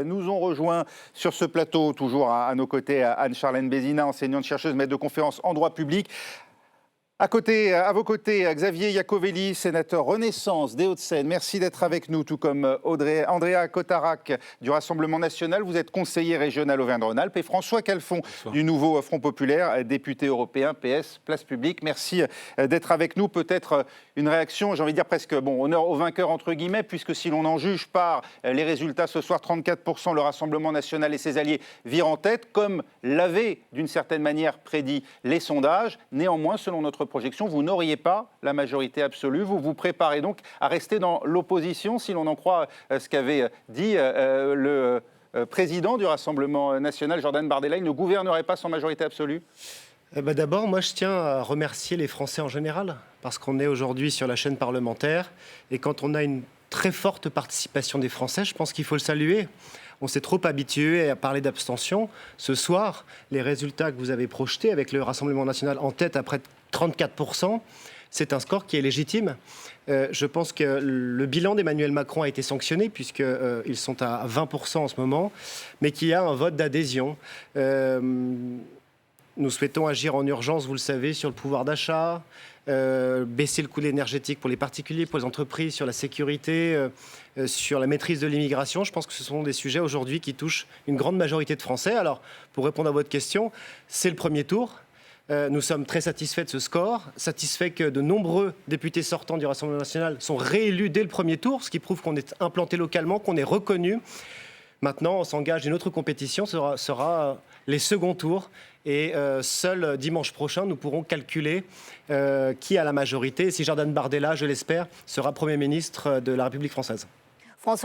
Nous ont rejoint sur ce plateau, toujours à nos côtés, Anne-Charlène Bézina, enseignante-chercheuse, maître de conférences en droit public. À vos côtés, Xavier Iacovelli, sénateur Renaissance des Hauts-de-Seine. Merci d'être avec nous, tout comme Andrea Cotarac du Rassemblement national. Vous êtes conseiller régional Auvergne-Rhône-Alpes. Et François Calfon du nouveau Front populaire, député européen, PS, Place publique. Merci d'être avec nous. Peut-être une réaction, j'ai envie de dire presque, honneur aux vainqueurs entre guillemets, puisque si l'on en juge par les résultats ce soir, 34%, le Rassemblement national et ses alliés virent en tête, comme l'avaient d'une certaine manière prédit les sondages. Néanmoins, selon notre projection, vous n'auriez pas la majorité absolue. Vous vous préparez donc à rester dans l'opposition, si l'on en croit ce qu'avait dit le président du Rassemblement national, Jordan Bardella. Il ne gouvernerait pas sans majorité absolue? D'abord, moi, je tiens à remercier les Français en général, parce qu'on est aujourd'hui sur la chaîne parlementaire, et quand on a une très forte participation des Français, je pense qu'il faut le saluer. On s'est trop habitué à parler d'abstention. Ce soir, les résultats que vous avez projetés avec le Rassemblement national en tête à près de 34%, c'est un score qui est légitime. Je pense que le bilan d'Emmanuel Macron a été sanctionné, puisqu'ils sont à 20% en ce moment, mais qu'il y a un vote d'adhésion. Nous souhaitons agir en urgence, vous le savez, sur le pouvoir d'achat, baisser le coût énergétique pour les particuliers, pour les entreprises, sur la sécurité, sur la maîtrise de l'immigration. Je pense que ce sont des sujets aujourd'hui qui touchent une grande majorité de Français. Alors, pour répondre à votre question, c'est le premier tour. Nous sommes très satisfaits de ce score, satisfaits que de nombreux députés sortants du Rassemblement national sont réélus dès le premier tour, ce qui prouve qu'on est implanté localement, qu'on est reconnu. Maintenant, on s'engage, une autre compétition sera les seconds tours. Et seul dimanche prochain, nous pourrons calculer qui a la majorité. Et si Jordan Bardella, je l'espère, sera Premier ministre de la République française. François